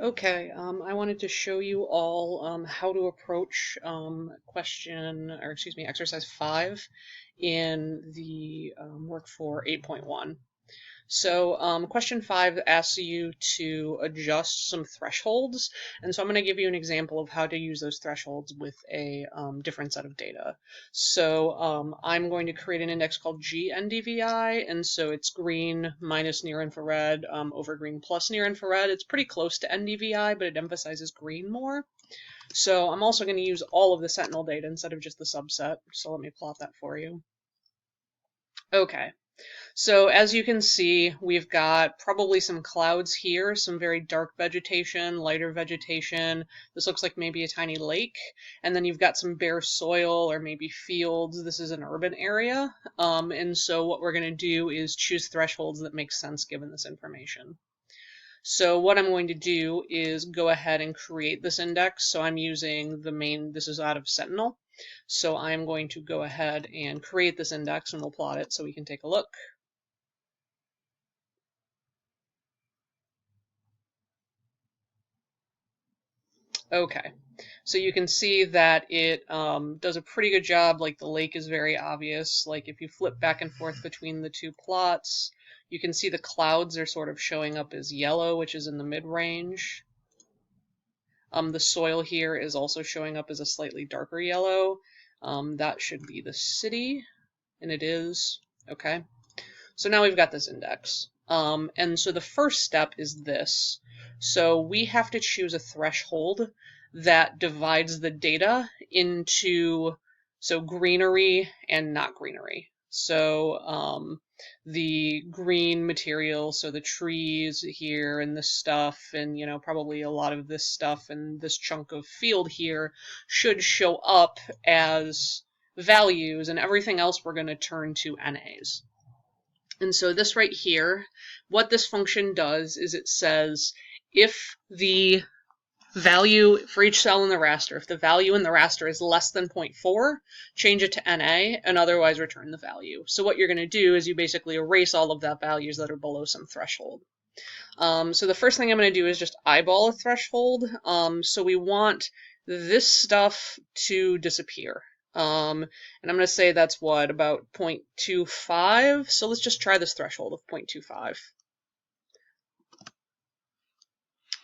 Okay, I wanted to show you all how to approach exercise 5 in the work for 8.1. So, question 5 asks you to adjust some thresholds, and so I'm going to give you an example of how to use those thresholds with a different set of data. So, I'm going to create an index called GNDVI, and so it's green minus near infrared over green plus near infrared. It's pretty close to NDVI, but it emphasizes green more. So, I'm also going to use all of the Sentinel data instead of just the subset. So, let me plot that for you. Okay. So as you can see, we've got probably some clouds here, some very dark vegetation, lighter vegetation. This looks like maybe a tiny lake. And then you've got some bare soil or maybe fields. This is an urban area. And so what we're going to do is choose thresholds that make sense given this information. So what I'm going to do is go ahead and create this index. So I'm using this is out of Sentinel. So I'm going to go ahead and create this index and we'll plot it so we can take a look. Okay, so you can see that it does a pretty good job. Like the lake is very obvious. Like if you flip back and forth between the two plots, you can see the clouds are sort of showing up as yellow, which is in the mid-range. The soil here is also showing up as a slightly darker yellow. That should be the city, and it is. Okay, so now we've got this index. And so the first step is this. So we have to choose a threshold that divides the data into greenery and not greenery. So the green material, so the trees here and this stuff, and probably a lot of this stuff and this chunk of field here should show up as values, and everything else we're going to turn to NAs. And so this right here, what this function does is it says if the value for each cell in the raster, if the value in the raster is less than 0.4, change it to NA and otherwise return the value. So what you're going to do is you basically erase all of that values that are below some threshold. So the first thing I'm going to do is just eyeball a threshold. So we want this stuff to disappear. And I'm going to say that's what, about 0.25? So let's just try this threshold of 0.25.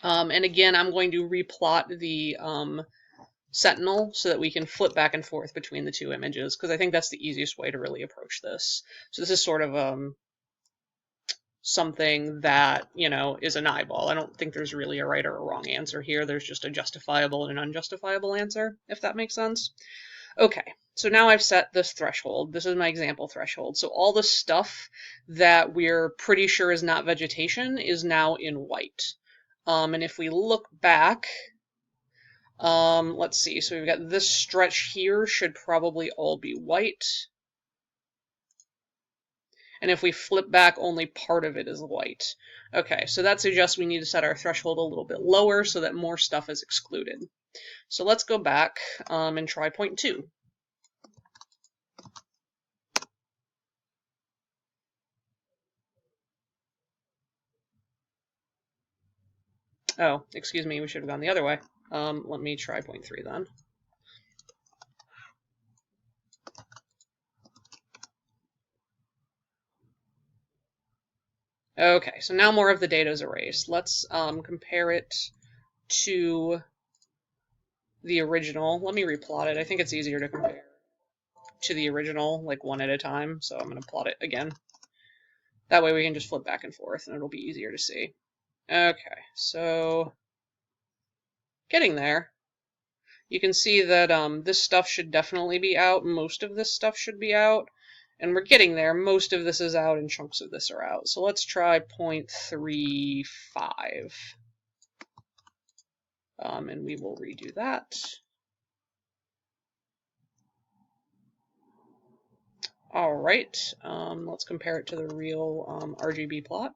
And again, I'm going to replot the Sentinel so that we can flip back and forth between the two images, because I think that's the easiest way to really approach this. So this is sort of something that, is an eyeball. I don't think there's really a right or a wrong answer here. There's just a justifiable and an unjustifiable answer, if that makes sense. Okay, so now I've set this threshold. This is my example threshold. So all the stuff that we're pretty sure is not vegetation is now in white. And if we look back, let's see, so we've got this stretch here should probably all be white. And if we flip back, only part of it is white. Okay, so that suggests we need to set our threshold a little bit lower so that more stuff is excluded. So let's go back and try 0.2. Oh, excuse me, we should have gone the other way. Let me try 0.3 then. Okay, so now more of the data is erased. Let's compare it to the original. Let me replot it. I think it's easier to compare to the original, like one at a time. So I'm going to plot it again. That way we can just flip back and forth and it'll be easier to see. Okay, so getting there. You can see that this stuff should definitely be out. Most of this stuff should be out. And we're getting there. Most of this is out and chunks of this are out. So let's try 0.35. And we will redo that. All right, let's compare it to the real RGB plot.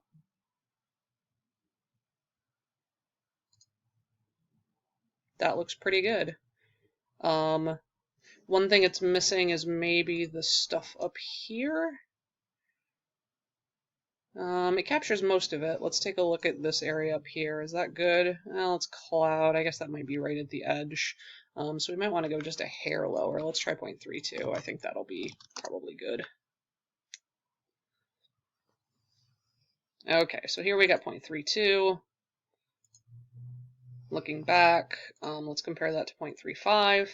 That looks pretty good. One thing it's missing is maybe the stuff up here. It captures most of it. Let's take a look at this area up here. Is that good? Well, it's cloud. I guess that might be right at the edge. So we might want to go just a hair lower. Let's try 0.32. I think that'll be probably good. Okay, so here we got 0.32. Looking back, let's compare that to 0.35.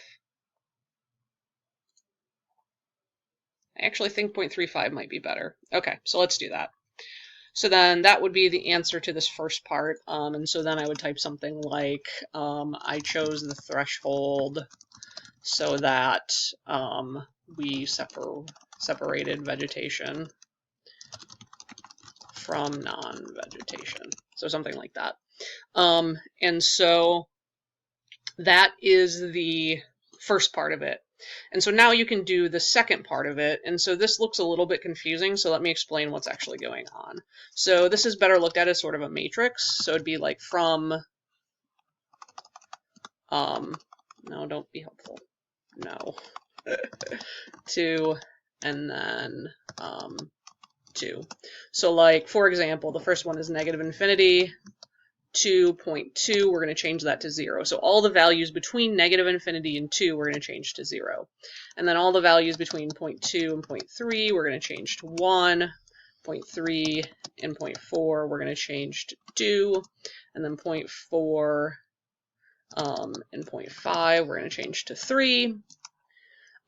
I actually think 0.35 might be better. Okay, so let's do that. So then that would be the answer to this first part, and so then I would type something like, I chose the threshold so that we separated vegetation from non-vegetation. So something like that. And so that is the first part of it. And so now you can do the second part of it. And so this looks a little bit confusing, so let me explain what's actually going on. So this is better looked at as sort of a matrix. So it'd be like from, no, don't be helpful. No. to, and then 2. So like, for example, the first one is negative infinity. 2.2, we're going to change that to 0. So all the values between negative infinity and 2, we're going to change to 0. And then all the values between 0.2 and 0.3, we're going to change to 1. 0.3 and 0.4, we're going to change to 2. And then 0.4 and 0.5, we're going to change to 3.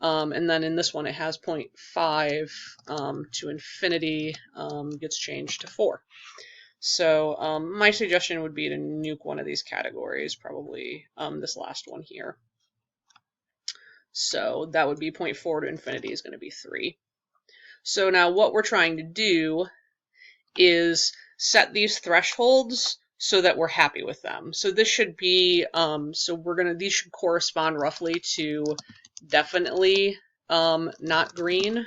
And then in this one, it has 0.5 to infinity gets changed to 4. So my suggestion would be to nuke one of these categories, probably this last one here. So that would be 0.4 to infinity is going to be 3. So now what we're trying to do is set these thresholds so that we're happy with them. So this should be, these should correspond roughly to definitely not green,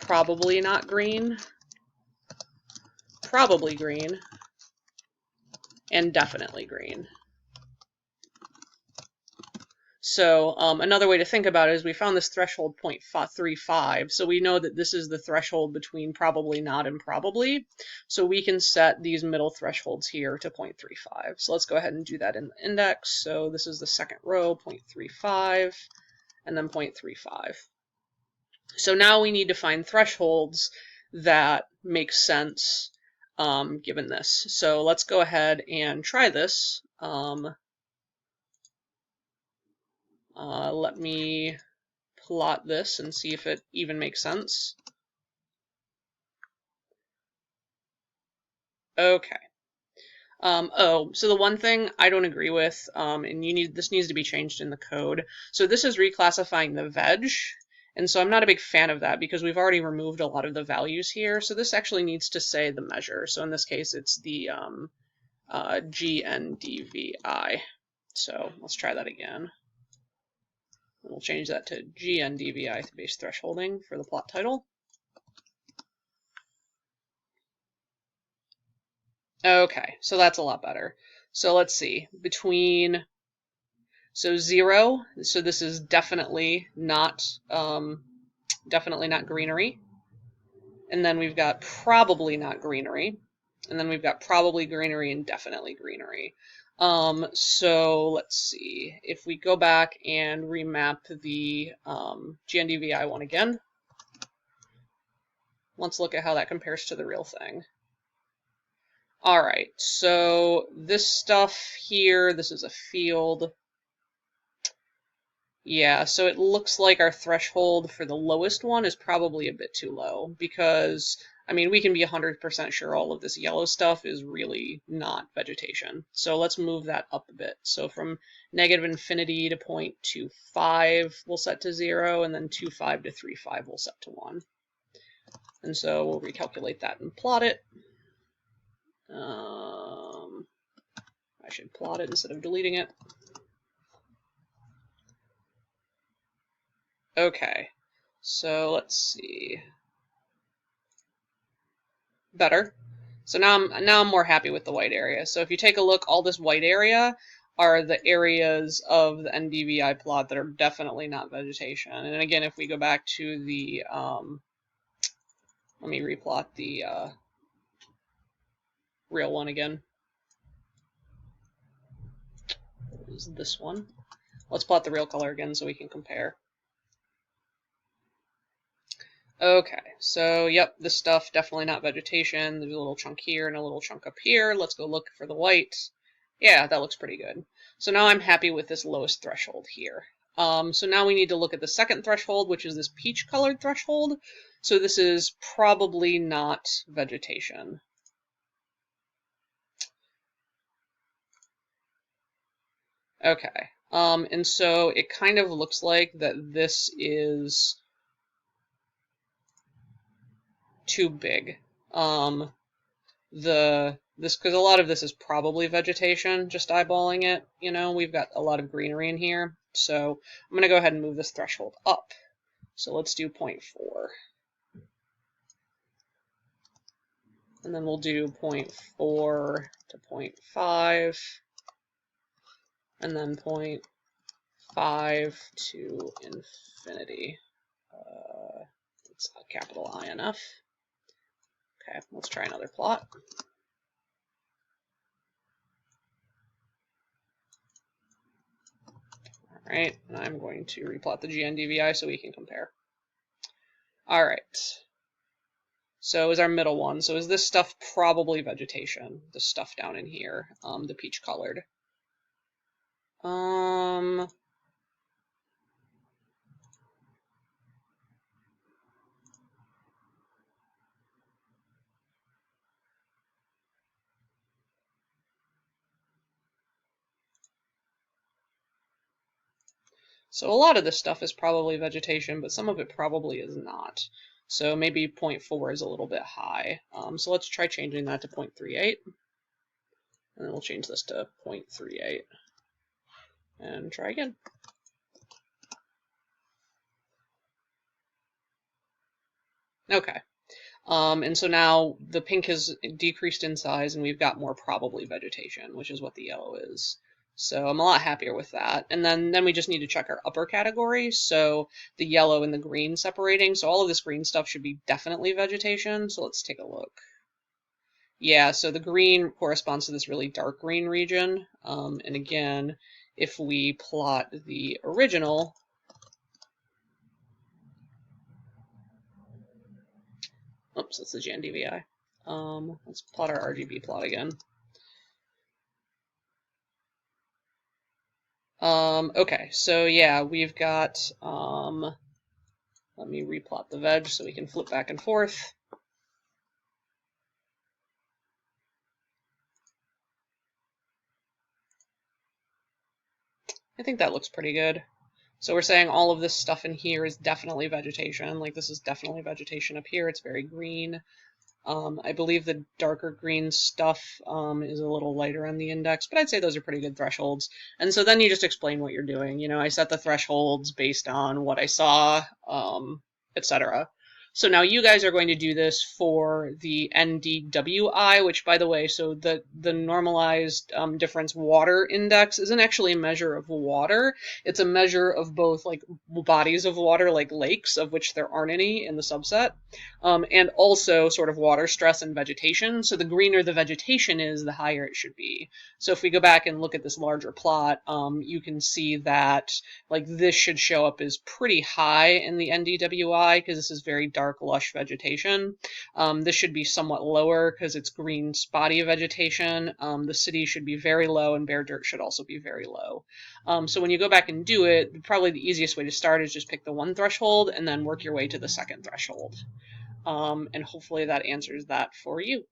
probably not green, probably green, and definitely green. So another way to think about it is we found this threshold 0.35, so we know that this is the threshold between probably not and probably, so we can set these middle thresholds here to 0.35. So let's go ahead and do that in the index. So this is the second row, 0.35, and then 0.35. So now we need to find thresholds that make sense given this. So let's go ahead and try this. Let me plot this and see if it even makes sense. Okay. So the one thing I don't agree with, and this needs to be changed in the code. So this is reclassifying the veg, and so I'm not a big fan of that because we've already removed a lot of the values here. So this actually needs to say the measure. So in this case, it's the GNDVI. So let's try that again. We'll change that to GNDVI base thresholding for the plot title. Okay, so that's a lot better. So let's see, so 0, so this is definitely not greenery. And then we've got probably not greenery. And then we've got probably greenery and definitely greenery. So let's see, if we go back and remap the GNDVI one again, let's look at how that compares to the real thing. Alright, so this stuff here, this is a field. Yeah, so it looks like our threshold for the lowest one is probably a bit too low because, I mean, we can be 100% sure all of this yellow stuff is really not vegetation. So let's move that up a bit. So from negative infinity to 0.25 we'll set to 0, and then 2.5 to 3.5 we'll set to 1. And so we'll recalculate that and plot it. I should plot it instead of deleting it. Okay, so let's see. Better. So now I'm more happy with the white area. So if you take a look, all this white area are the areas of the NDVI plot that are definitely not vegetation. And again, if we go back to the, Let me replot the real one again. Is this one? Let's plot the real color again so we can compare. Okay, so yep, this stuff definitely not vegetation. There's a little chunk here and a little chunk up here. Let's go look for the white. Yeah, that looks pretty good. So now I'm happy with this lowest threshold here. So now we need to look at the second threshold, which is this peach colored threshold. So this is probably not vegetation. Okay, and so it kind of looks like that this is too big. Because a lot of this is probably vegetation, just eyeballing it, you know, we've got a lot of greenery in here. So I'm gonna go ahead and move this threshold up. So let's do 0.4. And then we'll do 0.4 to 0.5. And then 0.5 to infinity. It's not capital I enough. Okay, let's try another plot. Alright, and I'm going to replot the GNDVI so we can compare. Alright. So is our middle one. So is this stuff probably vegetation? The stuff down in here, the peach colored. So a lot of this stuff is probably vegetation, but some of it probably is not. So maybe 0.4 is a little bit high. So let's try changing that to 0.38. And then we'll change this to 0.38. And try again. Okay. And so now the pink has decreased in size and we've got more probably vegetation, which is what the yellow is. So I'm a lot happier with that. And then we just need to check our upper category. So the yellow and the green separating. So all of this green stuff should be definitely vegetation. So let's take a look. Yeah, so the green corresponds to this really dark green region. And again, if we plot the original, oops, that's the GNDVI. Let's plot our RGB plot again. Okay, so yeah, we've got, let me replot the veg so we can flip back and forth. I think that looks pretty good. So we're saying all of this stuff in here is definitely vegetation. Like this is definitely vegetation up here. It's very green. I believe the darker green stuff is a little lighter on the index, but I'd say those are pretty good thresholds. And so then you just explain what you're doing. You know, I set the thresholds based on what I saw, etc. So now you guys are going to do this for the NDWI, which, by the way, so the normalized difference water index isn't actually a measure of water. It's a measure of both like bodies of water, like lakes, of which there aren't any in the subset, and also sort of water stress and vegetation. So the greener the vegetation is, the higher it should be. So if we go back and look at this larger plot, you can see that like this should show up as pretty high in the NDWI because this is very dark, lush vegetation. This should be somewhat lower because it's green, spotty vegetation. The city should be very low, and bare dirt should also be very low. So when you go back and do it, probably the easiest way to start is just pick the one threshold and then work your way to the second threshold. And hopefully that answers that for you.